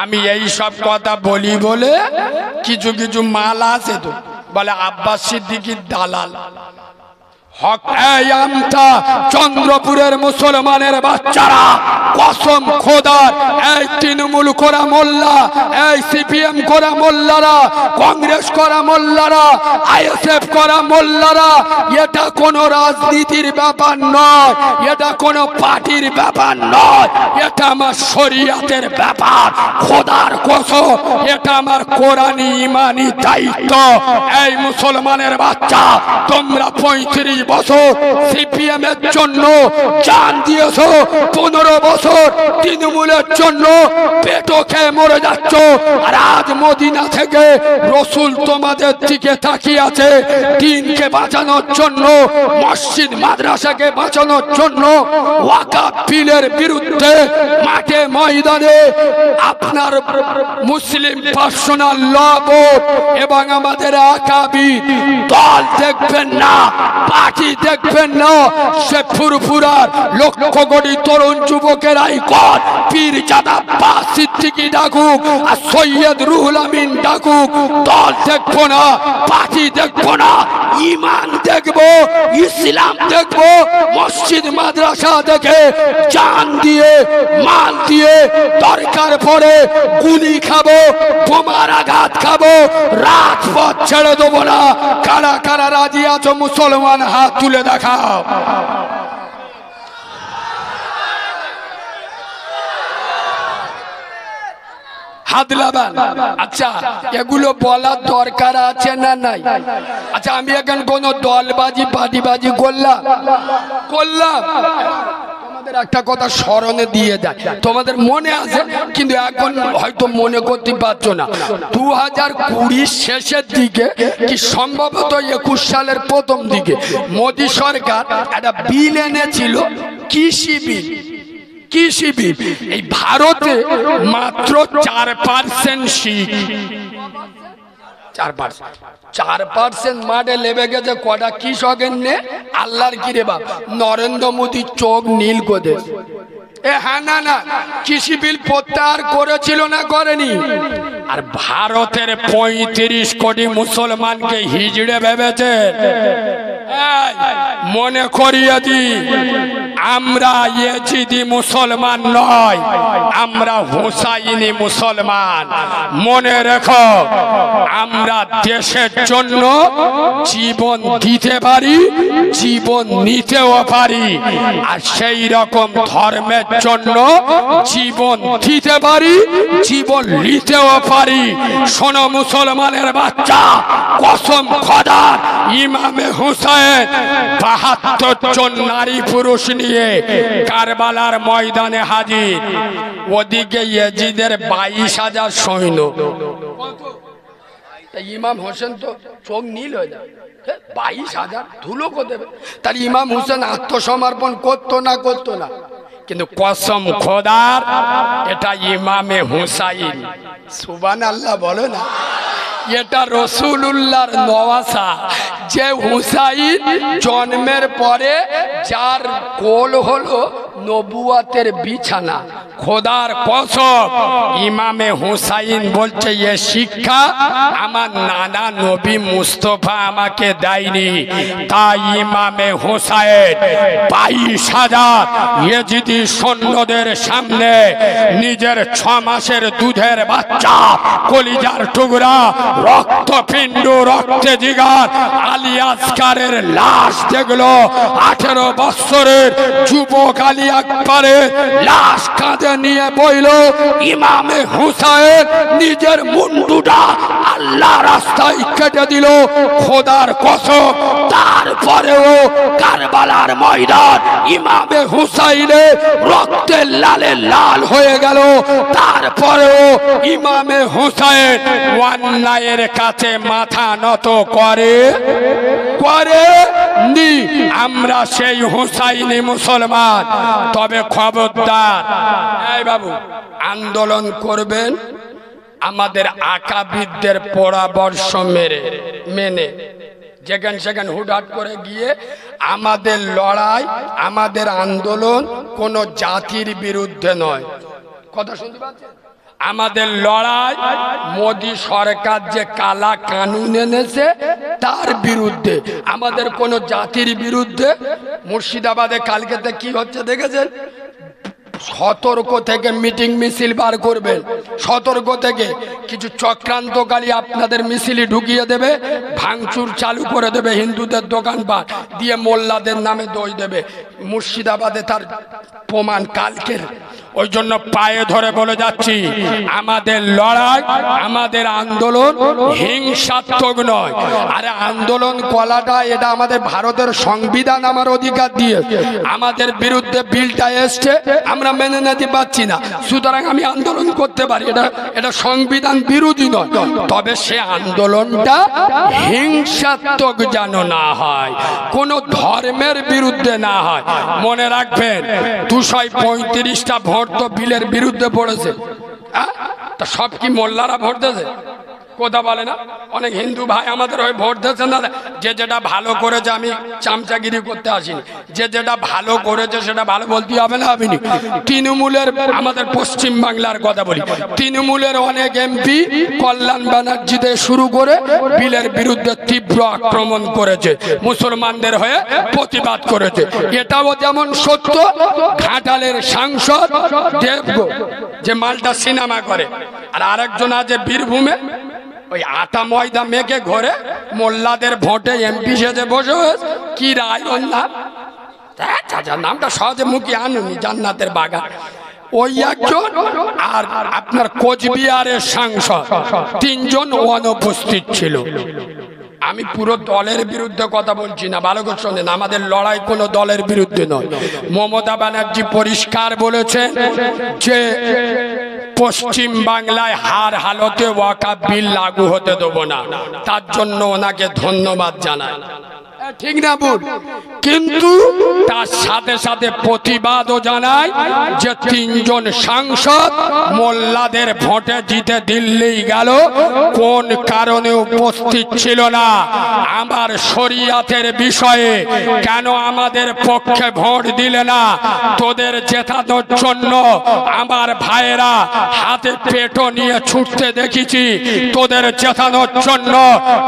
আমি এই সব কথা বলি বলে কিছু কিছু মাল আছে তো বলে আব্বাস সিদ্দিকীর দালাল। হক আমতা চন্দ্রপুরের মুসলমানের বাচ্চারা, কসম খোদার, এই তৃণমূল করা মোল্লা, এই সিপিএম করা মোল্লারা, কংগ্রেস করা মোল্লারা, আইএসএফ করা মোল্লারা, এটা কোনো রাজনীতির ব্যাপার নয়, এটা কোনো পার্টির ব্যাপার নয়, এটা আমার শরীয়তের ব্যাপার। খোদার কসম, এটা আমার কোরআনি ইমানি দায়িত্ব। এই মুসলমানের বাচ্চা, তোমরা 35 বছর সিপিএম এর জন্য জান দিয়েছো, 15 বছর তৃণমূলের জন্য পেটো খেয়ে মরে যাচ্ছ, আর আজ মদিনা থেকে রসুল তোমাদের দিকে তাকিয়ে আছে দিনকে বাঁচানোর জন্য, মসজিদ মাদ্রাসাকে বাঁচানোর জন্য, ওয়াকাফ বিলের বিরুদ্ধে মাঠে ময়দানে আপনার মুসলিম পার্সোনাল ল বোর্ড এবং আমাদের আকাবির দল দেখবেন না, পার্টি দেখবেন না, সে ফুরফুরার লক্ষ কোটি তরুণ যুবকের আইকন পীরজাদা আব্বাস সিদ্দিকী ডাকুক আর সৈয়দ রুহুল আমিন ডাকুক, দল দেখবো না, পার্টি দেখবো না, ইমান দেখবো, ইসলাম দেখবো। মসজিদ মাদ্রাসা দেখে জান দিয়ে মাল দিয়ে দরকার পড়ে গুলি খাবো, বোমার আঘাত খাবো, রাজপথ ছেড়ে দেবো না। কারা কারা রাজি আছো মুসলমান হাত তুলে দেখাও। আচ্ছা, এগুলো বলার দরকার আছে না নাই? আচ্ছা, আমি এখন কোন দলবাজি পার্টিবাজি করলাম? তোমাদের একটা কথা স্মরণে দিয়ে যায়, তোমাদের মনে আছে কিন্তু এখন হয়তো মনে করতে পারছো না। 2020 শেষের দিকে কি সম্ভবত 21 সালের প্রথম দিকে মোদী সরকার একটা বিল এনেছিল, কৃষি বিল। এই ভারতে মাত্র 4% শিখ, 4% মাঠে লেবে গেছে। কটা কৃষকের নে আল্লাহর কি রে বাপ, নরেন্দ্র মোদী চোখ নীল করে। হ্যাঁ, না কৃষি বিল প্রত্যাহার করেছিল না করেনি? আর ভারতের 35 কোটি মুসলমানকে হিজড়ে ভেবেছে। মনে করিয়ে দি, আমরা ইয়েজিদি মুসলমান নয়, আমরা হুসাইনি মুসলমান। মনে রেখো, আমরা দেশের জন্য জীবন দিতে পারি, জীবন নিতেও পারি, আর সেই রকম ধর্মের জন্য জীবন দিতে পারি, জীবন নিতেও পারি। শোনো মুসলমানের বাচ্চা, কসম খোদার, ইমামে হুসাইন 72 জন নারী পুরুষ নিয়ে কারবালার ময়দানে হাজির। ওদিকে ইয়াজিদের 22,000 সৈন্য। ইমাম হোসেন তো চোখ নীল হয়ে যায়, 22,000 ধুলো করে দেবে। তার ইমাম হোসেন আত্মসমর্পণ করতো না? কিন্তু কসম খোদার, এটা ইমামে হুসাইন। সুবহানাল্লাহ বলো না। এটা রসুলুল্লাহর নওয়াসা, যে হুসাইন জন্মের পরে যার কোল হলো নবুয়াতের বিছানা। খোদার কসম, ইমামে হুসাইন বলছে এ শিক্ষা আমার নানা নবী মুস্তফা আমাকে দেয়নি। তাই ইমামে হুসাইন 22,000 ইয়েজিদি সৈন্যদের সামনে নিজের 6 মাসের দুধের বাচ্চা, কলিজার টুকরা, রক্তপিণ্ড, রক্তে জিগার আলী আসকারের লাশ দেখলো। 18 বছরের যুবক আলী আকবরের লাশ কাঁধে নিয়ে বইল। ইমামে হুসাইন নিজের মুন্ডুটা আল্লাহ রাস্তায় কেটে দিল। খোদার কসম, তারপরেও কারবালার ময়দান ইমামে হুসাইনের রক্তের লালে লাল হয়ে গেল। তারপরেও ইমামে হুসাইন অন্যায়ের কাছে মাথা নত করে নি। আমরা সেই হুসাইনি মুসলমান। তবে খবরদার, এই বাবু, আন্দোলন করবেন আমাদের আকাবিরদের পরামর্শ মেনে। যেখানে সেখানে হুটহাট করে গিয়ে আমাদের লড়াই, আমাদের আন্দোলন কোনো জাতির বিরুদ্ধে নয়। কথা শুনতে পাচ্ছেন? আমাদের লড়াই মোদি সরকার যে কালা কানুন এনেছে তার বিরুদ্ধে, আমাদের কোন জাতির বিরুদ্ধে। মুর্শিদাবাদে কালকেতে কি হচ্ছে দেখেছেন? সতর্ক থেকে মিটিং মিছিল বার করবেন, সতর্ক থেকে। কিছু চক্রান্তকারী আপনাদের মিছিলই ঢুকিয়ে দেবে, ভাঙচুর চালু করে দেবে, হিন্দুদের দোকানপাট দিয়ে মোল্লাদের নামে দোষ দেবে। মুর্শিদাবাদে তার প্রমাণ কালকের। ওই জন্য পায়ে ধরে বলে যাচ্ছি, আমাদের লড়াই, আমাদের আন্দোলন হিংসাত্মক নয়। আরে আন্দোলন কলাটা এটা আমাদের ভারতের সংবিধান আমার অধিকার দিয়ে, আমাদের বিরুদ্ধে বিলটা এসছে, আমরা মেনে নিতে পারছি না, সুতরাং আমি আন্দোলন করতে পারি, এটা সংবিধান বিরোধী নয়। তবে সে আন্দোলনটা হিংসাত্মক যেন না হয়, কোন ধর্মের বিরুদ্ধে না হয়। মনে রাখবেন 235টা ভোট তো বিলের বিরুদ্ধে পড়েছে। তা সব কি মোল্লারা ভোট দিয়েছে? কথা বলে না, অনেক হিন্দু ভাই আমাদের হয়ে ভোট দিয়েছেন। দাদা যে যেটা ভালো করেছে, আমি চামচাগিরি করতে আসিনি, যে যেটা ভালো করেছে সেটা ভালো বলতে হবে না। আপনি তৃণমূলের, আমাদের পশ্চিম বাংলার কথা বলি, তৃণমূলের অনেক এমপি কল্যাণ ব্যানার্জিতে শুরু করে বিলের বিরুদ্ধে তীব্র আক্রমণ করেছে, মুসলমানদের হয়ে প্রতিবাদ করেছে। এটাও যেমন সত্য, ঘাটালের সাংসদ দেবগো যে মালটা সিনেমা করে, আর আরেকজন আছে বীরভূমে ওই আটা ময়দা মেখে ঘরে মোল্লাদের ভোটে এমপি সেজে বসে। কি রায় ওর নাম? নামটা সহজে মুখে আনুনি, জান্নাতের বাগান। ওই একজন, আর আপনার কোচবিহারের সাংসদ, 3 জন অনুপস্থিত ছিল। আমি পুরো দলের বিরুদ্ধে কথা বলছি না, ভালো করে শোনেন, আমাদের লড়াই কোনো দলের বিরুদ্ধে নয়। মমতা ব্যানার্জি পরিষ্কার বলেছেন যে পশ্চিম বাংলায় হার হালতে ওয়াকাফ বিল লাগু হতে দেব না, তার জন্য ওনাকে ধন্যবাদ জানাই, ঠিক না বল? কিন্তু তার সাথে সাথে প্রতিবাদও জানায় যে 3 জন সাংসদ মোল্লাদের ভোটে জিতে দিল্লি গেল, কোন কারণে উপস্থিত ছিল না, আমার শরিয়াতের বিষয়ে কেন আমাদের পক্ষে ভোট দিলে না, তোদের জেতানোর জন্য আমার ভাইয়েরা হাতে পেটো নিয়ে ছুটতে দেখেছি, তোদের জেতানোর জন্য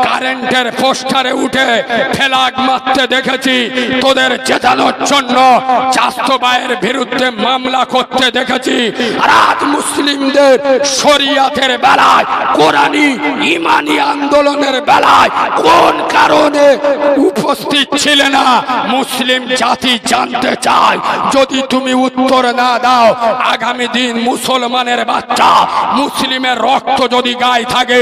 কারেন্টের পোস্টারে উঠে ফেলা মারতে দেখেছি, তোদের জেতানোর জন্য চাস্তবায়ের বিরুদ্ধে মামলা করতে দেখেছি। রাত মুসলিমদের শরিয়াতের বেলায়, কোরআনী ইমানি আন্দোলনের বেলায় কোন কারণে উপস্থিত ছিলে না, মুসলিম জাতি জানতে চায়। যদি তুমি উত্তর না দাও, আগামী দিন মুসলমানের বাচ্চা, মুসলিমের রক্ত যদি গায়ে থাকে,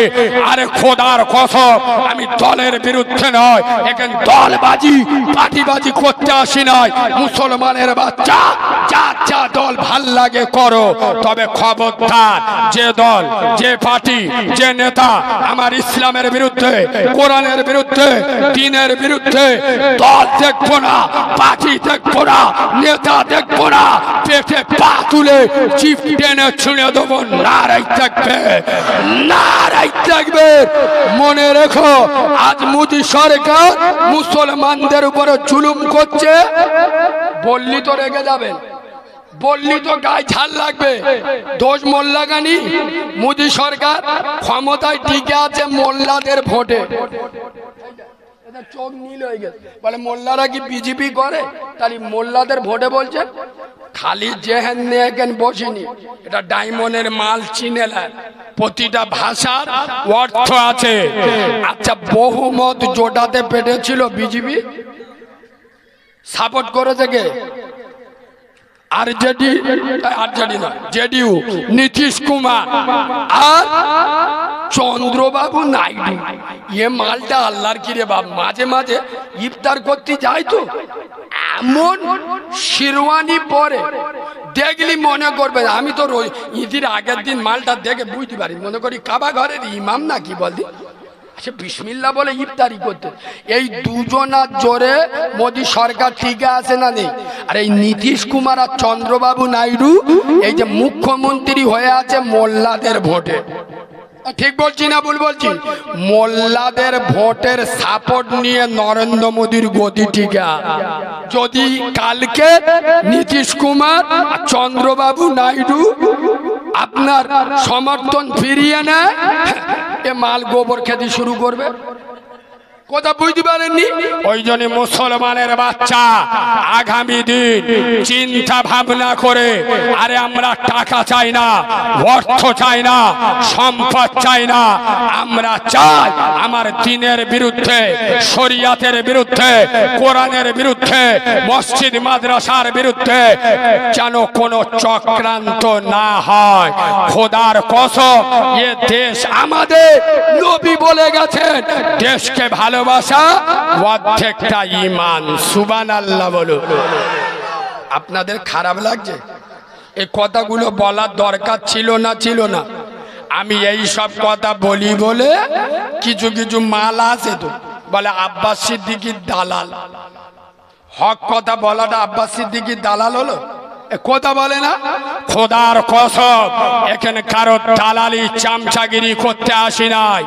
আরে খোদার কসম, আমি দলের বিরুদ্ধে নয়, এখানে দলবাজি পার্টিবাজি করতে আসি নাই। মুসলমানের বাচ্চা, যা যা দল ভাল লাগে করো, তবে খবরদার যে দল, যে পার্টি, যে নেতা আমার ইসলামের বিরুদ্ধে, কোরআনের বিরুদ্ধে, দ্বীনের বিরুদ্ধে, দল দেখবো না, পার্টি দেখবো না, নেতা দেখবো না, পেটে পা তুলে চিপ টেনে ছুঁড়ে দেবো। নারাই থাকবে, নারাই থাকবে। মনে রেখো, আজ মোদী সরকার মুসলমানদের উপরে জুলুম করছে, বললি তো রেগে যাবেন, বললি তো গায়ে ঝাল লাগবে। দোষ মোল্লাগানি, মোদী সরকার ক্ষমতায় টিকে আছে মোল্লাদের ভোটে। চোখ নীল হয়ে গেছে, বলে মোল্লারা কি বিজেপি করে, তাহলে মোল্লাদের ভোটে বলছে। খালি জেহেন নেকেন বসিনি, এটা ডায়মন্ডের মাল চিনেলেন, প্রতিটা ভাষার অর্থ আছে। আচ্ছা, বহুমত জোটাতে পেটেছিল বিজেপি, সাপোর্ট করেছে কে? আরজেডি, আরজেডি না, জেডিইউ, নীতিশ কুমার আর চন্দ্রবাবু নাইডু। এ মালটা আল্লাহর কি রে বাপ, মাঝে মাঝে ইফতার করতে যায় তো এমন শিরওয়ানি পরে দেখলি মনে করবে, আমি তো ঈদের আগের দিন মালটা দেখে বুঝতে পারি, মনে করি কাবা ঘরের ইমাম না কি বলদি, সে বিসমিল্লাহ বলে ইফতারি করতে। এই দুজনার জোরে মোদী সরকার ঠিক আছে না নেই? আর এই নীতিশ কুমার আর চন্দ্রবাবু নাইডু এই যে মুখ্যমন্ত্রী হয়ে আছে মোল্লাদের ভোটে, ঠিক বলছি না ভুল বলছি? মোল্লাদের ভোটের সাপোর্ট নিয়ে নরেন্দ্র মোদীর গদি টিকা। যদি কালকে নীতিশ কুমার, চন্দ্রবাবু নাইডু আপনার সমর্থন ফিরিয়ে নেয়, এ মাল গোবর খেতে শুরু করবে। কথা বুঝতে পারেননি? ওই জন্য মুসলমানের বাচ্চা আগামী দিন চিন্তা ভাবনা করে, আরে আমরা টাকা চাই না, অর্থ চাই না, সম্পদ চাই না, আমরা চাই আমার দ্বীনের বিরুদ্ধে, শরিয়াতের বিরুদ্ধে, কোরআনের বিরুদ্ধে, মসজিদ মাদ্রাসার বিরুদ্ধে যেন কোনো চক্রান্ত না হয়। খোদার কসম, এ দেশ আমাদের, নবী বলে গেছেন দেশকে ভালোবাসা অর্ধেকটা ঈমান। সুবহানাল্লাহ বলো। আপনাদের খারাপ লাগছে? এই কথাগুলো বলার দরকার ছিল না? আমি এই সব কথা বলি বলে কিছু কিছু মাল আছে তো বলে আব্বাস সিদ্দিকীর দালাল। হক কথা বলাটা আব্বাস সিদ্দিকীর দালাল হলো? কথা বলে না? খোদার কসম, এখানে কারো দালালি চামচাগিরি করতে আসি নাই।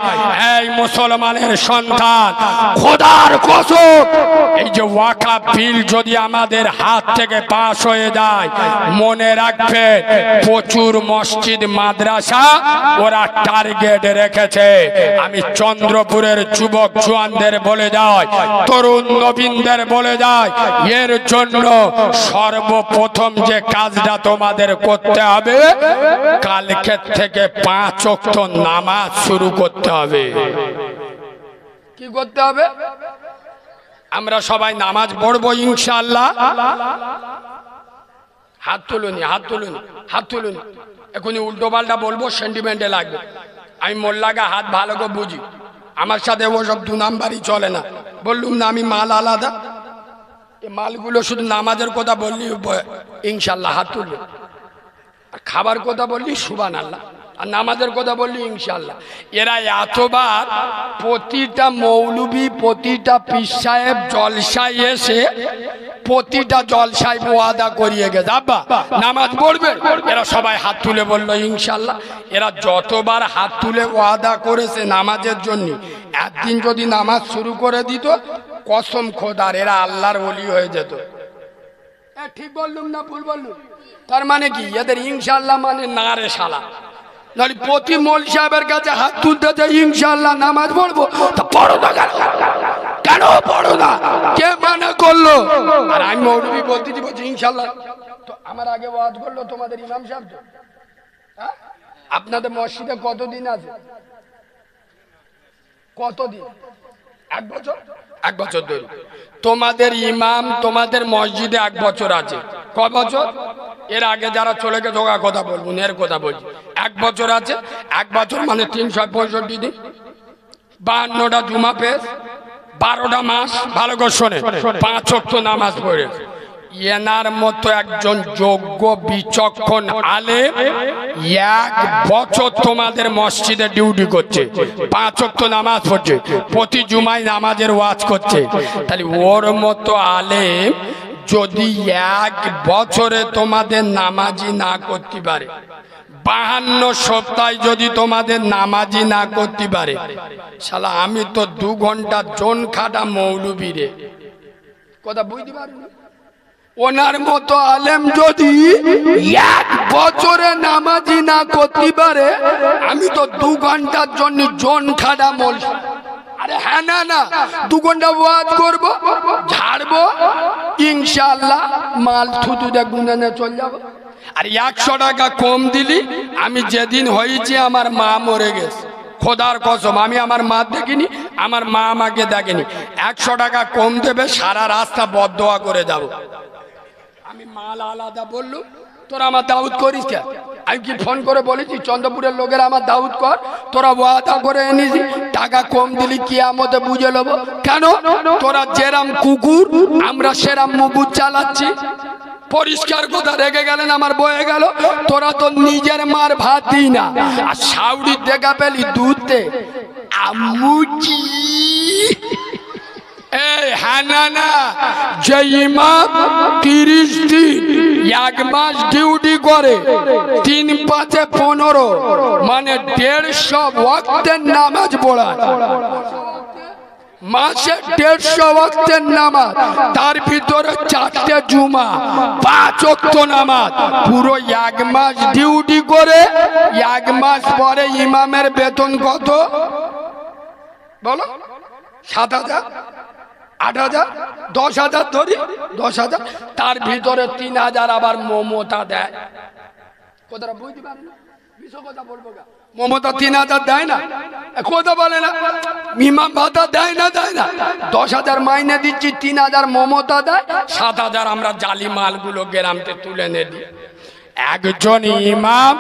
এই মুসলমানের সন্তান, খোদার কসম, এই যে ওয়াকফ বিল যদি আমাদের হাত থেকে পাস হয়ে যায়, মনে রাখবে প্রচুর মসজিদ মাদ্রাসা ওরা টার্গেট রেখেছে। আমি চন্দ্রপুরের যুবক জওয়ানদের বলে যাই, তরুণ নবীনদের বলে যাই, এর জন্য সর্বপ্রথম যে কাজটা তোমাদের করতে হবে, কালকে থেকে 5 ওয়াক্ত নামাজ শুরু করতে হবে। কি করতে হবে? আমরা সবাই নামাজ পড়বো ইনশাআল্লাহ। হাত তুলুন, হাত তুলুন, হাত তুলুন। এখনই উল্টো পাল্টা বলবো, সেন্টিমেন্টে লাগবে। আমি মোল্লাগা হাত ভালো করে বুঝি, আমার সাথে ওসব 2 নাম্বারই চলে না। বললুম না আমি মাল আলাদা, এই মালগুলো শুধু নামাজের কথা বললি ইনশাল্লাহ হাত তুলবে, আর খাবার কথা বললি সুবহানাল্লাহ, আর নামাজের কথা বললি ইনশাল্লাহ। এরা এতবার প্রতিটা মৌলবি, প্রতিটা পীর সাহেব জলসায় এসে প্রতিটা জলসায় ওয়াদা করিয়ে গেছে আব্বা নামাজ পড়বে। এরা সবাই হাত তুলে বললো ইনশাল্লাহ। এরা যতবার হাত তুলে ওয়াদা করেছে নামাজের জন্য, একদিন যদি নামাজ শুরু করে দিত, কসম খোদার এরা আল্লাহর ওলি হয়ে যেত। ঠিক বললুম না ভুল বললুম? তার মানে কি, এদের ইনশাল্লাহ মানে না রে শালা। নাহলে প্রতি মৌল সাহেবের কাছে হাত তুলতে চাই ইনশাল্লাহ নামাজ পড়বো, তা পড়ো না কেন? কেন পড়ো না? কে মানা করলো? আর আমি মৌলবি বলতেছি, বলছি ইনশাল্লাহ। তো আমার আগে ওয়াজ করলো তোমাদের ইমাম সাহেব। তো আপনাদের মসজিদে কতদিন আছে? কতদিন? 1 বছর? 1 বছর ধরে তোমাদের ইমাম তোমাদের মসজিদে 1 বছর আছে। ক বছর? এর আগে যারা চলে গেছে ওরা কথা বলবো, এর কথা বলছি। 1 বছর আছে। 1 বছর মানে 365 দিন, 52টা জুমা পেশ, 12টা মাস। ভালো করে শোনে, 5 ওয়াক্ত নামাজ পড়ে। এনার মতো একজন যোগ্য বিচক্ষণ আলেম 1 বছর তোমাদের মসজিদে ডিউটি করছে, 5 ওয়াক্ত নামাজ পড়ছে, প্রতি জুমায় নামাজের ওয়াজ করছে। তাহলে ওর মতো আলেম যদি 1 বছরে তোমাদের নামাজি না করতে পারে, 52 সপ্তাহে যদি তোমাদের নামাজি না করতে পারে, শালা আমি তো 2 ঘন্টা জোন খাটা মৌলবি রে। কথা বুঝতে পারি? ওনার মতো আলেম যদি 1 বছরে নামাজি না করতে পারে, আমি তো 2 ঘন্টার জন্য জোন খাটা মৌলবি। আরে হ্যাঁ, না 2 ঘন্টা ওয়াজ করবো, ঝাড়বো, ইনশাআল্লাহ মাল থুতু দিয়ে গুনে নিয়ে চলে যাবো। আর 100 টাকা কম দিলি, আমি যেদিন হয়েছি আমার মা মরে গেছে, খোদার কসম আমি আমার মা দেখিনি, আমার মা আমাকে দেখেনি। 100 টাকা কম দেবে, সারা রাস্তা বদদোয়া করে যাব। আমি মাল আলাদা বললু, তোরা আমার দাউদ করিস কে? আমি কি ফোন করে বলেছি চন্দ্রপুরের লোকেরা আমার দাউদ কর? তোরা ওয়াদা করে এনেছি, টাকা কম দিলি কিয়ামতে বুঝে নেব। কেন? তোরা যেরাম কুকুর, আমরা সেরাম মুগুর চালাচ্ছি। পরিষ্কার কথা, রেগে গেলেন আমার বয়ে গেল। তোরা তো নিজের মার ভাত দিই না, আর সাউরির দেখা পেলি দুধতে আমুচি। এই হ্যাঁ না, যে ইমাম 30 দিন 1 মাস ডিউটি করে, 3 5 15 মানে 150 ওয়াক্তের নামাজ পড়ায়। মাসে 150 ওয়াক্তের নামাজ, তার ভিতরে 4টে জুমা, 5 ওয়াক্ত নামাজ, পুরো 1 মাস ডিউটি করে 1 মাস পরে ইমামের বেতন কত বলো? 7,000, 8,000, 10,000 ধরি, 10,000, তার ভিতরে 3,000 আবার মমতা দেয়। কথাটা বুঝতে পারেন? বিশ্ব কথা বলবো গা, মমতা 3,000 দেয় না, কথা বলে না, ইমাম ভাতা দেয় না, দেয় না। 10,000 মাইনে দিচ্ছি, 3,000 মমতা দেয়, 7,000 আমরা জালি মালগুলো গ্রামতে তুলে নে দিই। একজন ইমাম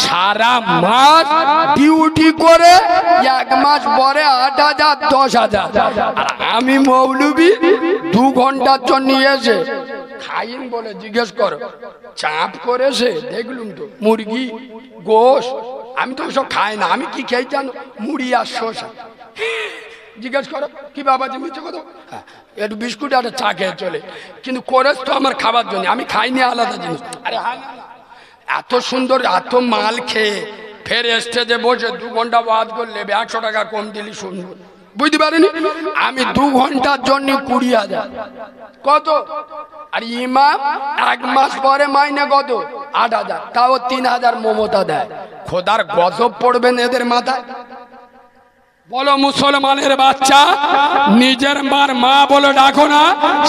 সারা মাস ডিউটি করে 1 মাস পরে 8,000, 10,000। আর আমি মৌলবি 2 ঘন্টার জন্য এসে খাইন বলে জিজ্ঞেস করো, চাপ করেছে দেখলুম তো, মুরগি গোশ, আমি তো সব খাই না, আমি কি খেয়ে জানো? মুড়ি আর শসা। জিজ্ঞেস করো কি বাবাজি মিথ্যে কথা, একটু বিস্কুট আর চা খেয়ে চলে, কিন্তু করেছ তো আমার খাবার জন্য, আমি খাইনি আলাদা জিনিস। আরে হ্যাঁ, এত সুন্দর এত মাল খেয়ে ফের স্টেজে বসে 2 ঘন্টা ওয়াজ করলে 100 টাকা কম দিলি শুনবো, বুঝতে পারিনি? আমি 2 ঘন্টার জন্য 20,000 কত? আর ইমাম 1 মাস পরে মাইনে কত? 8,000, তাও 3,000 মমতা দেয়। খোদার গজব পড়বেন এদের মাথায়। বলো মুসলমানের বাচ্চা, নিজের মার মা বলে ডাকো না,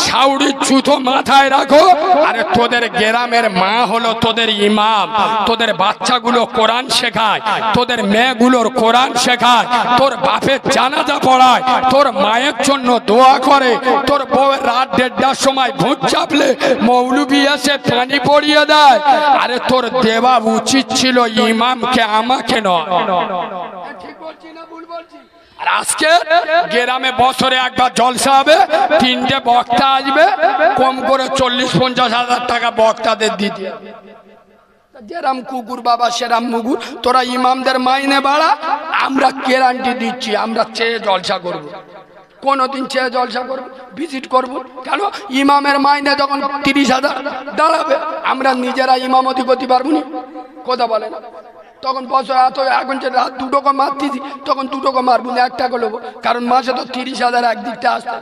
শাউরির জুতো মাথায় রাখো। আরে তোদের গ্রামের মা হলো তোদের ইমাম, তোদের বাচ্চাগুলো কোরআন শেখায়, তোদের মেয়েগুলোর কোরআন শেখায়, তোর বাপের জানাজা পড়ায়, তোর মায়ের জন্য দোয়া করে, তোর বউয়ের রাত 1:30টার সময় ভূত চাপলে মৌলবি এসে পানি পড়িয়ে দেয়। আরে তোর দেওয়া উচিত ছিল ইমামকে, আমাকে নয়। ঠিক বলছি না ভুল বলছি? আর আজকে গ্রামে বছরে একবার জলসা হবে, 3টে বক্তা আসবে, কম করে 40-50 হাজার টাকা বক্তাদের দিতে। যেরাম কুকুর বাবা সেরাম মুগুর, তোরা ইমামদের মাইনে বাড়া, আমরা গ্যারান্টি দিচ্ছি, আমরা চেয়ে জলসা করব, কোনোদিন চেয়ে জলসা করব, ভিজিট করব। কেন? ইমামের মাইনে যখন 30,000 দাঁড়াবে, আমরা নিজেরা ইমামতি করতে পারবো না, কথা বলে না? তখন বছর এত, এখন যে রাত 2 টাকা মারতেছি, তখন 2 টাকা মারবো না, 1 টাকা নেবো, কারণ মাসে তো 30,000 একদিকটা আসতে।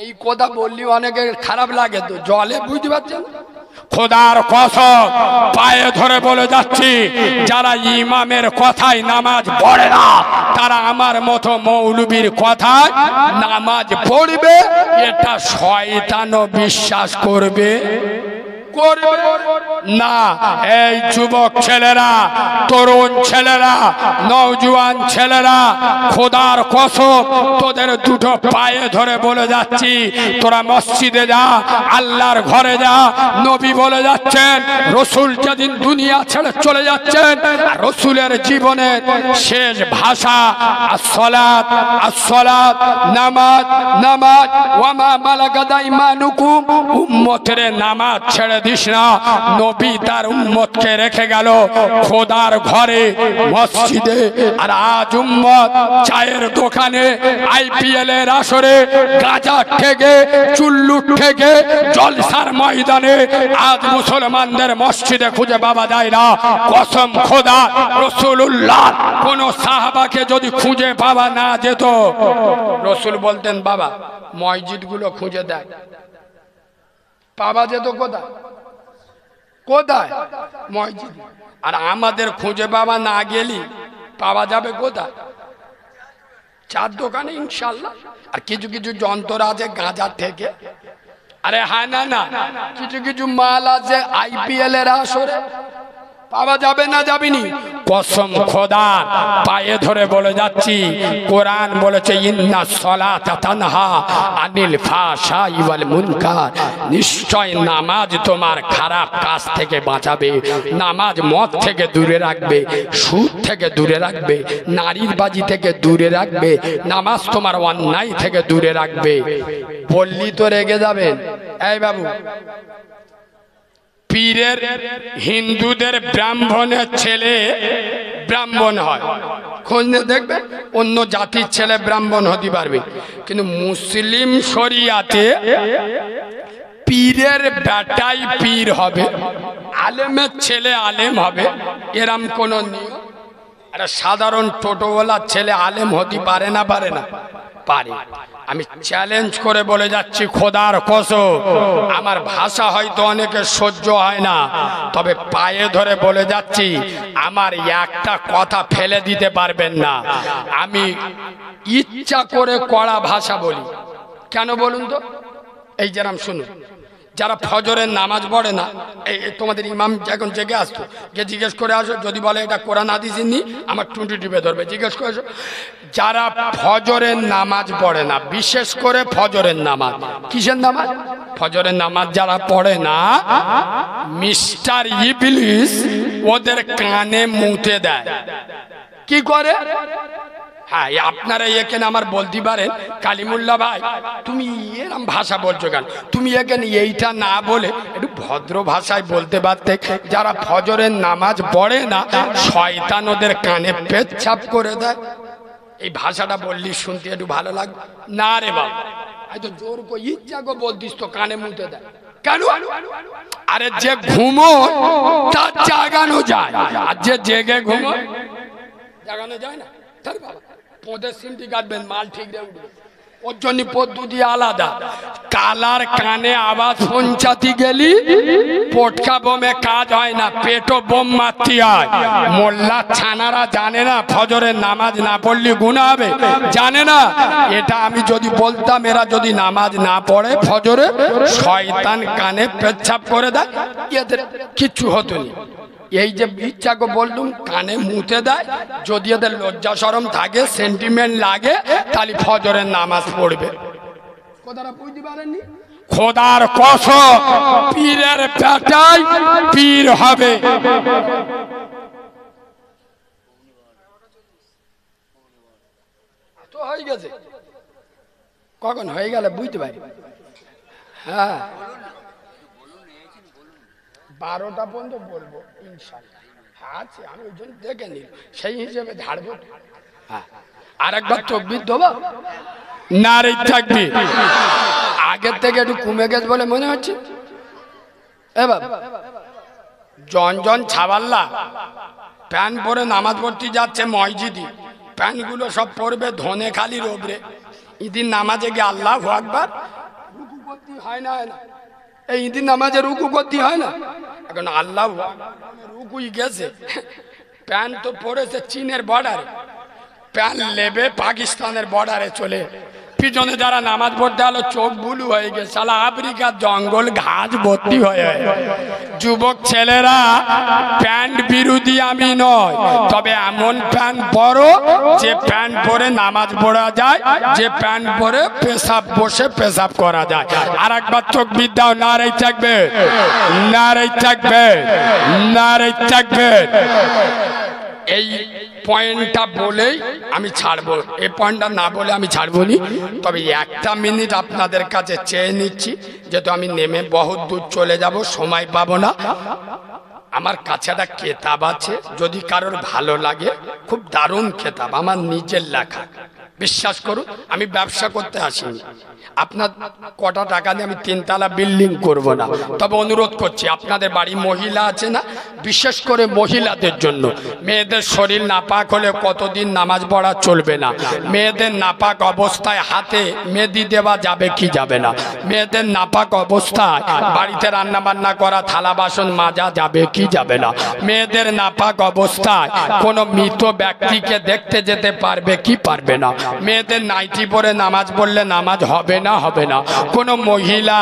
এই কথা বললি অনেকে খারাপ লাগে তো, জলে বুঝতে পারছেন? খোদার কসম পায়ে ধরে বলে যাচ্ছি, যারা ইমামের কথায় নামাজ পড়ে না, তারা আমার মতো মৌলবীর কথায় নামাজ পড়বে, এটা শয়তানও বিশ্বাস করবে না। এই যুবক ছেলেরা, তরুণ ছেলেরা, নওজোয়ান ছেলেরা, খোদার কসম তোদের 2টো পায়ে ধরে বলে যাচ্ছি, তোরা মসজিদে যা, আল্লাহর ঘরে যা। নবী বলে যাচ্ছেন, রসুল যেদিন দুনিয়া ছেড়ে চলে যাচ্ছেন, রসুলের জীবনের শেষ ভাষা আসসালাত, আসসালাত, নামাজ, নামাজ, ওয়ামা মালাকাত আইমানুকুম, উম্মতের নামাজ ছেড়ে দিস না। নবী তার উম্মতকে রেখে গেল খোদার ঘরে, মসজিদে। আর আজ উম্মত চায়ের দোকানে, IPL এর আসরে, গাঁজা থেকে, চুল্লু থেকে, জলসার ময়দানে আজ মুসলমানদের মসজিদে খুঁজে পাওয়া যায় না। কসম খোদা, রাসূলুল্লাহ কোন সাহাবাকে যদি খুঁজে পাওয়া না যেত, রসুল বলতেন বাবা মসজিদগুলো খুঁজে দেয়, পাওয়া যেত কোথায়? কোথায়? মসজিদ। আর আমাদের খুঁজে পাওয়া না গেলি পাওয়া যাবে কোথায়? চার দোকানে ইনশাল্লাহ। আর কিছু কিছু যন্ত্র আছে গাঁজা থেকে, আরে হ্যাঁ না না, কিছু কিছু মাল আছে IPL এর আসরে, পাওয়া যাবে না যাবেনি? কসম খোদা পায়ে ধরে বলে যাচ্ছি, কোরআন বলেছে ইন্না সলাতা তানহা আনিল ফাহশাই ওয়াল মুনকার, নিশ্চয় নামাজ তোমার খারাপ কাজ থেকে বাঁচাবে। নামাজ মদ থেকে দূরে রাখবে, সুদ থেকে দূরে রাখবে, নারীর বাজি থেকে দূরে রাখবে, নামাজ তোমার অন্যায় থেকে দূরে রাখবে। বললি তো রেগে যাবেন। এই বাবু, পীরের হিন্দুদের ব্রাহ্মণের ছেলে ব্রাহ্মণ হয়, খোঁজ নিয়ে দেখবে অন্য জাতির ছেলে ব্রাহ্মণ হতে পারবে, কিন্তু মুসলিম শরিয়াতে পীরের বেটাই পীর হবে, আলেমের ছেলে আলেম হবে, এরম কোন নিয়ম? আরে সাধারণ টোটোওয়ালার ছেলে আলেম হতে পারে না? পারে না? পারি। আমি চ্যালেঞ্জ করে বলে যাচ্ছি খোদার কসম, আমার ভাষা হয়তো অনেকের সহ্য হয় না, তবে পায়ে ধরে বলে যাচ্ছি আমার একটা কথা ফেলে দিতে পারবেন না। আমি ইচ্ছা করে কড়া ভাষা বলি। কেন বলুন তো? এই যেরাম শুনুন, যারা ফজরের নামাজ পড়ে না, এই তোমাদের ইমাম এখন জেগে আসতো, যে জিজ্ঞেস করে আসো, যদি বলে এটা কোরআন হাদিসে নি, আমার টুঁটি টিপে ধরবে, জিজ্ঞেস করে আসো। যারা ফজরের নামাজ পড়ে না, বিশেষ করে ফজরের নামাজ, কিসের নামাজ? ফজরের নামাজ যারা পড়ে না, মিস্টার ইবলিস ওদের কানে মুতে দেয়। কি করে? হ্যাঁ, আপনারা এখানে আমার বলতে পারেন, কালিমুল্লাহ ভাই তুমি এরকম ভাষা বলছো কেন? তুমি এখানে এইটা না বলে একটু ভদ্র ভাষায় বলতে পারতে। যারা ফজরের নামাজ পড়ে না, শয়তান ওদের কানে পেচ্ছাপ করে দেয়। এই ভাষাটা বললি শুনতে একটু ভালো লাগবে না রে বাবা? হয়তো জোর করে ইচ্ছা করে বলতিস তো কানে মুতে দেয় কেন? আরে যে ঘুমোয় তার জাগানো যায়, আর যে জেগে ঘুমোয় জাগানো যায় না। তার বাবা পদের সিমটি কাটবেন, মাল ঠিক রে উঠবে, ওর জন্য পদ্ধতি আলাদা। কালার কানে আওয়াজ পৌঁছাতে গেলি পটকা বোমে কাজ হয় না, পেটো বোম মারতে হয়। মোল্লা ছানারা জানে না ফজরের নামাজ না পড়লে গুনাহ হবে? জানে না? এটা আমি যদি বলতাম, এরা যদি নামাজ না পড়ে ফজরে, শয়তান কানে পেচ্ছাপ করে দেয়, এদের কিচ্ছু হতো না। এই যে ইচ্ছাকে বললুম কানে মুতে দেয়, যদি এদের লজ্জা শরম থাকে, সেন্টিমেন্ট লাগে, তাহলে ফজরের নামাজ পড়বে। কথাটা বুঝতে পারেননি? খোদার কসম, পীরের পেটাই পীর হবে। তো হয়ে গেছে, কখন হয়ে গেল বুঝতে পারি। হ্যাঁ, 12টা পর্যন্ত বলবো ইনশাআল্লাহ। আচ্ছা, আমি ওই জন্য দেখে নিই, সেই হিসেবে ঝাড়বো। হ্যাঁ, আর একবার তাকবীর দেবো, নারে তাকবীর। আগের থেকে একটু কমে গেছে বলে মনে হচ্ছে। এবার জন ছাওয়াল্লা প্যান্ট পরে নামাজ পড়তে যাচ্ছে মসজিদে, প্যান্টগুলো সব পরবে ধনে খালির ওপরে। ঈদের নামাজে গিয়ে আল্লাহু আকবার রুকু করতে হয় না? এই ঈদের নামাজে রুকু করতে হয় না? এখন আল্লাহ রুকুই গেছে, প্যান্ট তো পড়েছে চীনের বর্ডারে, প্যান্ট লেবে পাকিস্তানের বর্ডারে চলে। পিছনে যারা নামাজ পড়তে আলো চোখ বুলু হয়ে গেছে, সালা আফ্রিকার জঙ্গল ঘাস ভর্তি হয়ে। যুবক ছেলেরা, প্যান্ট বিরোধী আমি নয়, তবে এমন প্যান্ট পরো যে প্যান্ট পরে নামাজ পড়া যায়, যে প্যান্ট পরে পেশাব বসে পেশাব করা যায়। আর একবার তাকবীর দাও, নারে তাকবীর, নারে তাকবীর, নারে তাকবীর। এই পয়েন্টটা বলেই আমি ছাড়বো, এই পয়েন্টটা না বলে আমি ছাড়বো নি। তবে একটা মিনিট আপনাদের কাছে চেয়ে নিচ্ছি, যেহেতু আমি নেমে বহুত দূর চলে যাব, সময় পাবো না। আমার কাছে একটা কেতাব আছে, যদি কারোর ভালো লাগে, খুব দারুণ কেতাব, আমার নিজের লেখা। বিশ্বাস করুন, আমি ব্যবসা করতে আসিনি। আপনার কটা টাকা দিয়ে আমি 3 তলা বিল্ডিং করব না, তবে অনুরোধ করছি, আপনাদের বাড়ি মহিলা আছে না, বিশেষ করে মহিলাদের জন্য, মেয়েদের শরীর নাপাক হলে কতদিন নামাজ পড়া চলবে না। মেয়েদের নাপাক অবস্থায় হাতে মেহেদি দেওয়া যাবে কি যাবে না? মেয়েদের নাপাক অবস্থায় বাড়িতে রান্না বান্না করা থালা বাসন মাজা যাবে কি যাবে না? মেয়েদের নাপাক অবস্থায় কোনো মৃত ব্যক্তিকে দেখতে যেতে পারবে কি পারবে না? মেয়েদের নাইটি পরে নামাজ পড়লে নামাজ হবে না হবে না? কোনো মহিলা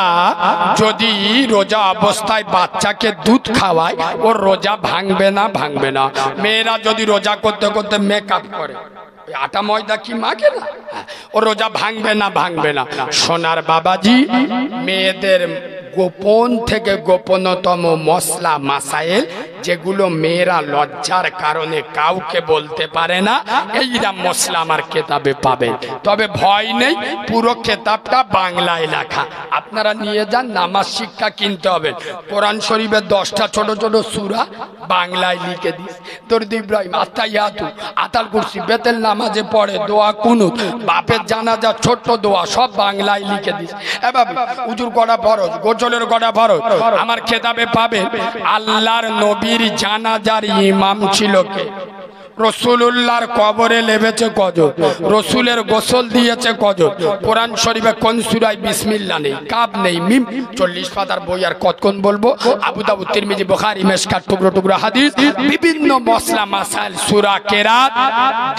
যদি রোজা অবস্থায় বাচ্চাকে দুধ খাওয়ায়, ওর রোজা ভাঙবে না ভাঙবে না? মেয়েরা যদি রোজা করতে করতে মেকআপ করে, আটা ময়দা কি মাখে না, ও রোজা ভাঙবে না ভাঙবে না? সোনার বাবাজি, মেয়েদের গোপন থেকে গোপনতম মশলা মাসাইল, যেগুলো মেয়েরা লজ্জার কারণে কাউকে বলতে পারে না, এইরা মশলা আমার কেতাবে পাবেন। তবে ভয় নেই, পুরো কেতাবটা বাংলায় লেখা, আপনারা নিয়ে যান। নামাজ শিক্ষা কিনতে হবে, কোরআন শরীফের 10টা ছোট ছোট সূরা বাংলায় লিখে দিস। দরুদ ইব্রাহিম, আত্তাহিয়াতু, আতাল কুরসি, বেতেল নামাজে পড়ে দোয়া কুনুত, বাপের জানাজা ছোট্ট দোয়া, সব বাংলায় লিখে দিস। এবার উজুর করা ফরজ, গোসলের করা ফরজ, আমার খেতাবে পাবে। আল্লাহর নবীর জানাজার ইমাম ছিল কে? রসুলুল্লাহর কবরে লেবেছে কজন, রসুলের গোসল দিয়েছে কজন, কোরআন শরীফে কোন সূরায় বিসমিল্লাহ নেই, কাব নেই, মিম, 40 পাতার বই আর কতক্ষণ বলবো। আবু দাউদ, তিরমিজি, বুখারী, মিশকাত, টুকরো টুকরো হাদিস, বিভিন্ন মসলা মাসাইল, সূরা কেরাত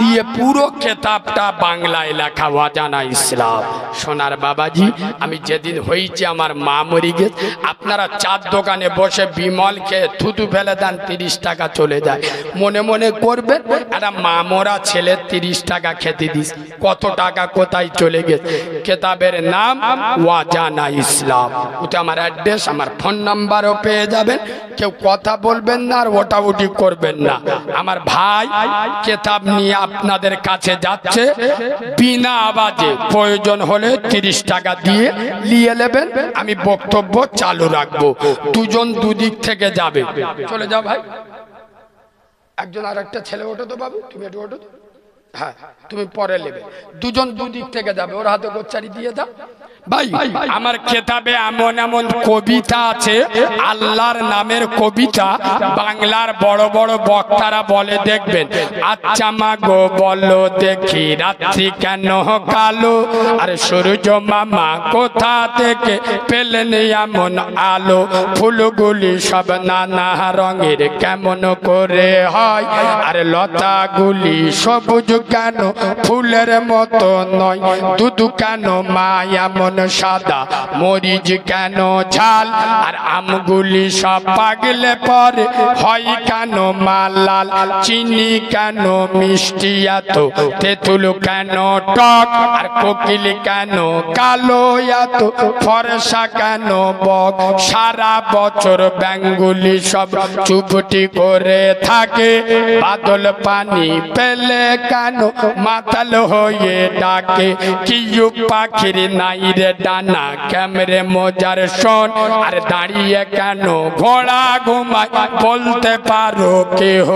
দিয়ে পুরো কিতাবটা বাংলায় লেখা ওয়াজানা ইসলাম। সোনার বাবাজি, আমি যেদিন হয়েছি আমার মা মরি গেছে, আপনারা চার দোকানে বসে বিমল খেয়ে থুতু ফেলে দেন, 30 টাকা চলে যায়। মনে মনে করবেন একটা মামরা ছেলে 30 টাকা খেতে দিস, কত টাকা কোথায় চলে গেছে। কিতাবের নাম ওয়াজানা ইসলাম, ওতে আমার অ্যাড্রেস, আমার ফোন নাম্বারও পেয়ে যাবেন। কেউ কথা বলবেন না আর ওটা উঠি করবেন না। আমার ভাই কিতাব নিয়ে আপনাদের কাছে যাচ্ছে, বিনা আওয়াজে, প্রয়োজন হলে 30 টাকা দিয়ে নিয়ে নেবেন। আমি বক্তব্য চালু রাখবো, দুজন দুদিক থেকে যাবে। চলে যাও ভাই, একজন আর একটা ছেলে ওঠো তো বাবু, তুমি একটু ওঠো। হ্যাঁ, তুমি পরে নেবে, দুজন দুদিক থেকে যাবে, ওর হাতে গোচ্চারি দিয়ে দাও। ভাই, আমার কিতাবে এমন এমন কবিতা আছে, আল্লাহর নামের কবিতা, বাংলার বড় বড় বক্তারা বলে দেখবেন, আচ্ছা মা গো বলো দেখি রাত্রি কেন কালো, আর সূর্য মামা কোথা থেকে পেলেন এমন আলো, ফুলগুলি সব নানা রঙের কেমন করে হয়, আর লতাগুলি সবুজ কেন ফুলের মতো নয়, দুধ কেন মা এমন সাদা, মরিচ কেন ঝাল, আর আমগুলি সব পাগলে পরে হয় কেন মা লাল, চিনি কেন মিষ্টি এত, তেঁতুল কেন টক, আর কোকিল কেন কালো এত, ফর্সা কেন বক, সারা বছর ব্যাঙগুলি সব চুপটি করে থাকে, বাদল পানি পেলে কেন মাতাল হয়ে ডাকে, কি পাখির নাই রে ডানা ক্যামেরে মজার শোন, আর দাঁড়িয়ে কেন ঘোড়া ঘুমায় বলতে পারো কেহ,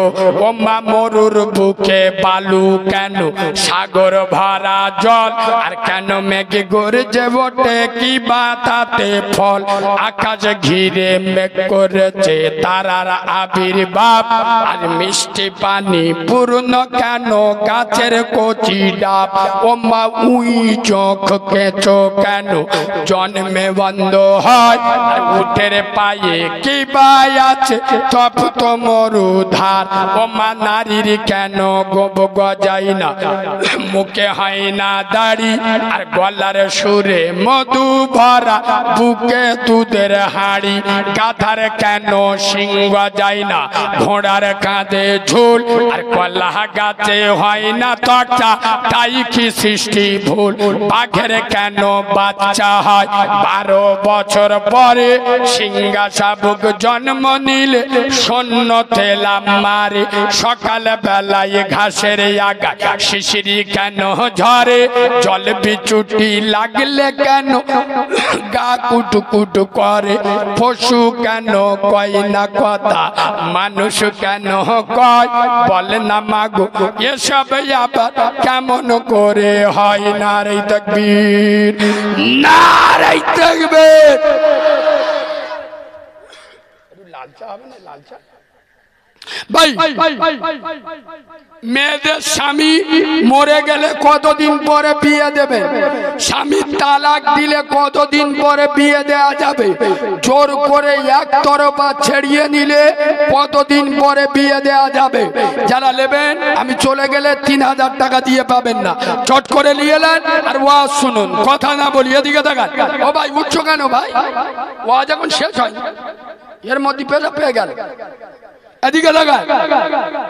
ও মা মরুর বুকে বালু কেন সাগর ভরা জল, আর কেন মেঘে গর্জে ওঠে কি বাতাতে ফল, আকাশ ঘিরে মেঘ করেছে তারার আবির্ভাব, আর মিষ্টি পানি পূর্ণ কেন গাছের কচি ডাব, ও মা উই চোখ কেঁচো কেন জন্মে বন্ধ হয়, আর উঠের পায়ে কি বাই আছে তপ্ত মরুধার, ও মা নারীর কেন গোব গজাই না, মুখে হয় না দাড়ি, আর গলার সুরে মধু ভরা বুকে দুধের হাড়ি, গাধার কেন সিংহ যায় না, ঘোড়ার কাঁধে ঝুল, আর কলা গাছে হয় না তর্চা, তাই কি সৃষ্টি ভুল, বাঘের কেন বাচ্চা হয় 12 বছর পরে, সিংহা শাবক জন্ম নিলে সৈন্য তেলাম মারে, সকাল বেলায় ঘাসের আগা শিশিরি কেন ঝরে, জল বিচুটি লাগলে কেন গা কুটু কুটু করে, পশু কেন কয় না কথা মানুষ কেন কয়, বলে না মাগো এসব আবার কেমন করে হয়, নারে তাকবীর, নারে তাকবীর। লালচা হবে না, লালচা ভাই, মেয়েদের স্বামী মরে গেলে কতদিন পরে বিয়ে দেবে, স্বামী তালাক দিলে কতদিন পরে বিয়ে দেয়া যাবে, জোর করে একতরফা ছেড়িয়ে নিলে কতদিন পরে বিয়ে দেয়া যাবে। যারা নেবেন আমি চলে গেলে 3000 টাকা দিয়ে পাবেন না, চট করে নিয়ে নেন আর ওয়াজ শুনুন, কথা না বলি। এদিকে দেখান, ও ভাই উঠছো কেন ভাই, ওয়াজ এখন শেষ হয়, এর মধ্যে পেশা পেয়ে গেল। এদিকে লাগায়,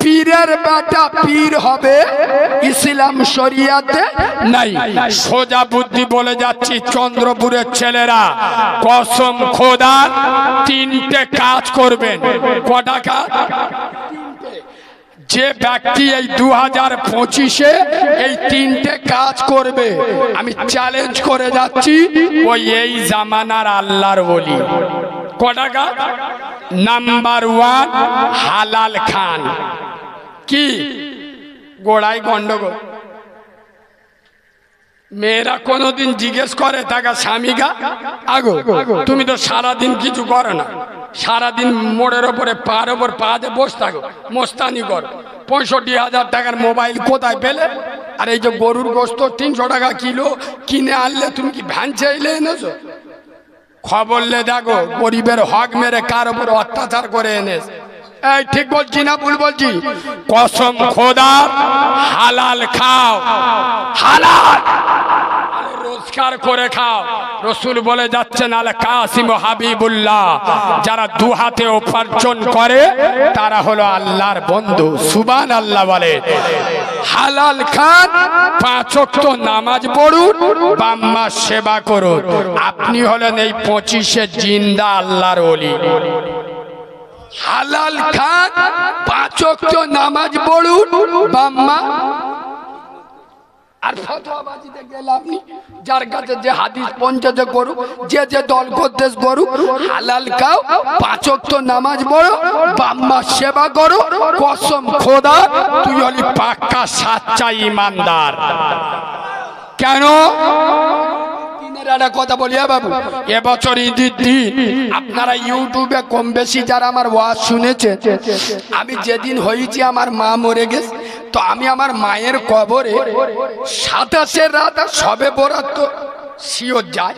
পীরের বেটা পীর হবে ইসলাম শরিয়াতে নাই। সোজা বুদ্ধি বলে যাচ্ছি, চন্দ্রপুরের ছেলেরা কসম খোদার 3টে কাজ করবেন। কটা কাজ? যে ব্যক্তি এই 2025-এ এই 3টে কাজ করবে, আমি চ্যালেঞ্জ করে যাচ্ছি, ওই এই জামানার আল্লাহর ওলি। কটা কাজ? নাম্বার 1, হালাল খান। কি গোড়ায় গন্ডগোল, মেয়েরা কোনোদিন জিজ্ঞেস করে থাকা স্বামীকা, আগো তুমি তো সারাদিন কিছু করো না, সারাদিন মোড়ের ওপরে পার ওপর পা দিয়ে বসে থাকো, মোস্তানি কর। 65,000 টাকার মোবাইল কোথায় পেলে? আর এই যে গরুর গোস্ত 300 টাকা কিলো কিনে আনলে, তুমি কি ভ্যান চাইলে এনেছো? খবরলে দেখো গরিবের হক মেরে কার উপর অত্যাচার করে এনেছে। এই ঠিক বলছি না ভুল বলছি? কসম খোদার, হালাল খাও, হালাল রোজগার করে খাও। রসুল বলে যাচ্ছেন আল কাসিম হাবিবুল্লাহ, যারা দু হাতে উপার্জন করে তারা হলো আল্লাহর বন্ধু। সুবহানাল্লাহ বলে। হালাল খান, 5 ওয়াক্ত নামাজ পড়ুন, বাম্মা সেবা করুন। আপনি হলেন এই 25-এ জিন্দা আল্লাহর ওলি। হালাল খান, 5 ওয়াক্ত নামাজ পড়ুন, বাম্মা। আর ফতোয়াবাজিতে গেলে আপনি যার কাছে যে হাদিস পৌঁছাতে করুক, যে যে দল করতে করুক, হালাল খাও, 5 ওয়াক্ত নামাজ পড়ো, বাম্মা সেবা করো। কসম খোদা তুই হলি পাক্কা সাচ্চা ইমানদার। কেন? একটা কথা বলি বাবু, এবছর ঈদের দিন আপনারা ইউটিউবে কম বেশি যারা আমার ওয়াজ শুনেছেন, আমি যেদিন হয়েছি আমার মা মরে গেছে, তো আমি আমার মায়ের কবরে 27-এর রাত আর সবে বরাত তো শিওর যায়।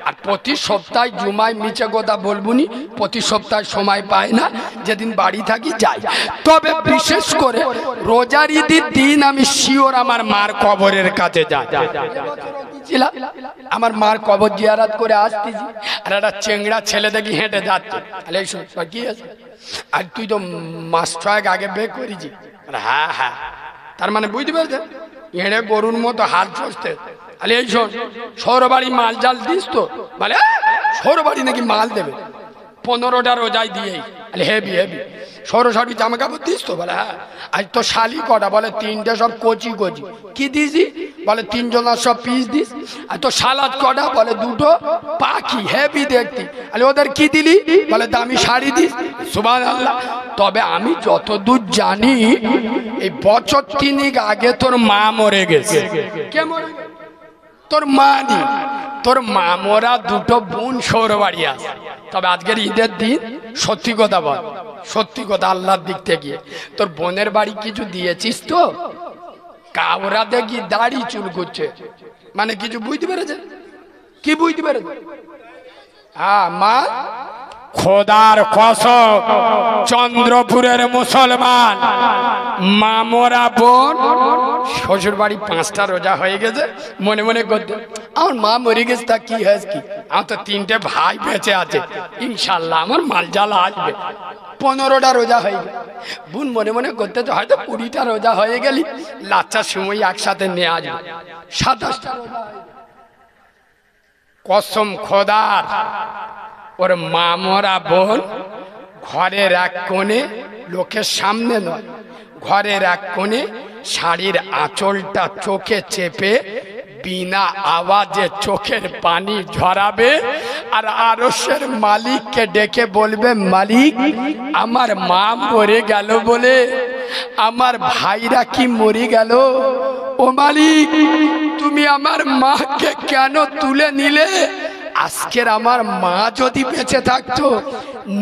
আর প্রতি সপ্তাহে জুমায়, মিছে কথা বলবুনি, প্রতি সপ্তাহে সময় পায় না, যেদিন বাড়ি থাকি যাই। তবে বিশেষ করে রোজার ঈদের দিন আমি শিওর আমার মার কবরের কাছে যাই। আমার মার কবর জিয়ারত করে আসতেছি, আর একটা চেংড়া ছেলে দেখি হেঁটে যাচ্ছে। কি আছে? আর তুই তো মাস 6 আগে বে করেছি। হ্যাঁ হ্যাঁ, তার মানে বুঝতে পেরেছে, হেঁড়ে গরুর মতো হাল চষতে। আরে এই শোন, সৌরবাড়ি মাল জাল দিস তো? বলে সৌরবাড়ি নাকি মাল দেবে 15টা রোজায় দিয়েই। আরে হেবি হেবি। সরসারি জামা কাপড় দিস তো? বলে হ্যাঁ। আজ তো শালি কটা? বলে 3টে, সব কচি কচি। কি দিছি? বলে 3 জনের সব পিস দিস। আর তো সালাদ কটা? বলে 2টো পাখি, হেভি দেখতি। আরে ওদের কি দিলি? বলে দামি শাড়ি দিস। সুবহানাল্লাহ। তবে আমি যতদূর জানি এই বছর 3 আগে তোর মা মরে গেছে। কে মরে? তোর মা নি, তোর মা মরা 2টো বোন সৌরবাড়ি আছে। তবে আজকের ঈদের দিন সত্যি কথা বল, সত্যি কথা আল্লাহর দিক থেকে তোর বোনের বাড়ি কিছু দিয়েছিস তো? কাউরা দেখি দাড়ি চুল করছে, মানে কিছু বুঝতে পেরেছে? কি বুঝতে পেরেছে? হ্যাঁ মা, খোদার কসম, চন্দ্রপুরের মুসলমান মামরা বোন শ্বশুর বাড়ি 5টা রোজা হয়ে গেছে, মনে মনে করতে আমার মা মরে গেছে, তা কি হয়েছে কি? আমার তো 3টে ভাই বেঁচে আছে, ইনশাল্লাহ আমার মালজাল আসবে। 15টা রোজা হয়ে গেল। বোন মনে মনে করতে হয়তো 20টা রোজা হয়ে গেলি, লাচ্চার সময় একসাথে নিয়ে আসবে। 27টা রোজা হয়ে গেল। কসম খোদার, ওর মামরা বোন ঘরের এক কোণে, লোকের সামনে নয়, ঘরের এক কোণে শাড়ির আঁচলটা চোখে চেপে বিনা আওয়াজে চোখের পানি ঝরাবে, আর আরশের মালিককে ডেকে বলবে, মালিক আমার মা মরে গেল বলে আমার ভাইরা কি মরে গেল? ও মালিক, তুমি আমার মাকে কেন তুলে নিলে? আজকের আমার মা যদি বেঁচে থাকতো,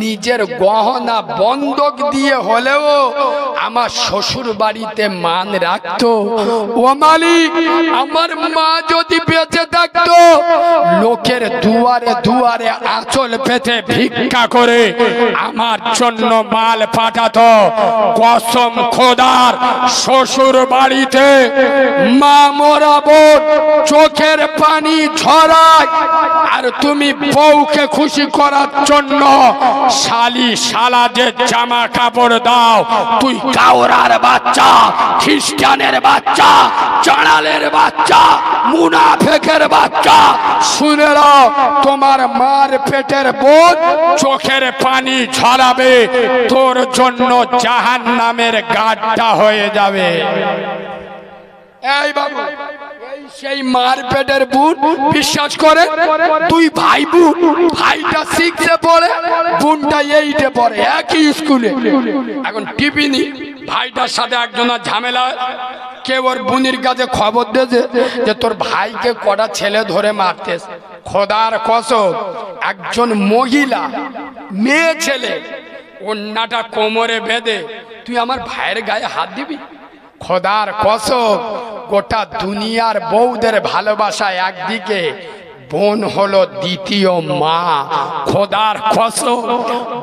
নিজের গহনা বন্ধক দিয়ে হলেও আমার শ্বশুর বাড়িতে মান রাখতো। ও মালিক, আমার মা যদি বেঁচে থাকতো, লোকের দুয়ারে দুয়ারে আঁচল পেতে ভিক্ষা করে আমার জন্য মাল পাঠাতো। কসম খোদার, শ্বশুর বাড়িতে মা মরা বোন চোখের পানি ঝরায়, আর তুমি বউকে খুশি করার জন্য শালি শালাদের জামা কাপড় দাও। তুই কাউরার বাচ্চা, খ্রিস্টানের বাচ্চা, চাড়ালের বাচ্চা, মুনাফেকের বাচ্চা, শুনে নাও, তোমার মার পেটের বোন চোখের পানি ঝরাবে, তোর জন্য জাহান্নামের গাড্ডা হয়ে যাবে। এই বাবু, সেই মার পেটের বোন বিশ্বাস করে, তুই ভাই বোন, ভাইটা 6-এ পড়ে, বোনটা 8-এ পড়ে, একই স্কুলে। এখন টিফিনি ভাইটার সাথে একজনের ঝামেলা, কেউ ওর বোনের কাছে খবর দিয়েছে যে তোর ভাইকে কটা ছেলে ধরে মারতেস। খোদার কসম, একজন মহিলা মেয়ে ছেলে ওন্নাটা কোমরে বেঁধে তুই আমার ভাইয়ের গায়ে হাত দিবি? খোদার কসম, গোটা দুনিয়ার বউদের ভালোবাসা একদিকে, বোন হলো দ্বিতীয় মা। খোদার কসম,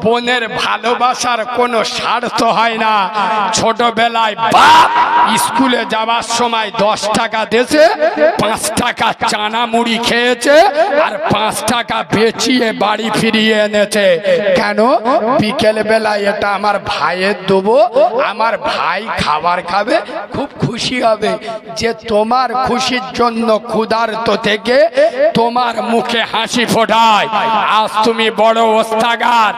বোনের ভালোবাসার কোনো স্বার্থ হয় না। ছোটবেলায় বাপ স্কুলে যাওয়ার সময় 10 টাকা দিয়েছে, 5 টাকা চানা মুড়ি খেয়েছে আর 5 টাকা বেচিয়ে বাড়ি ফিরিয়ে এনেছে। কেন? বিকেল বেলায় এটা আমার ভাইয়ের দেবো, আমার ভাই খাবার খাবে, খুব খুশি হবে। যে তোমার খুশির জন্য ক্ষুধার্ত থেকে তোমার মুখে হাসি ফোটায়। আজ তুমি বড় ওস্তাগার,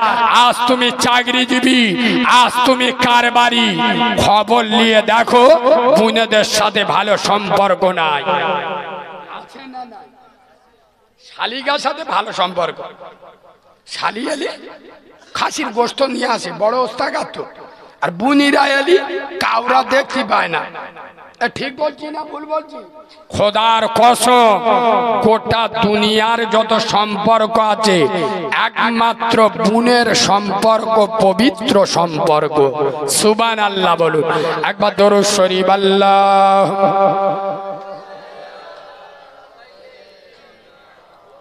আজ তুমি চাকরিজীবী, আজ তুমি কারবারি, খবর নিয়ে দেখো বোনেদের সাথে ভালো সম্পর্ক নাই। আছে না নাই? শালিকার সাথে ভালো সম্পর্ক, শালি এলি খাসির গোস্ত নিয়ে আসে, বড় ওস্তাগার তো। আর বুনিরা এলি কাউরা দেখতে পায় না। ঠিক বলছি না ভুল বলছি? খোদার কসম, গোটা দুনিয়ার যত সম্পর্ক আছে একমাত্র বোনের সম্পর্ক পবিত্র সম্পর্ক। সুবহানাল্লাহ বলুন একবার, দরুদ শরীফ। আল্লাহ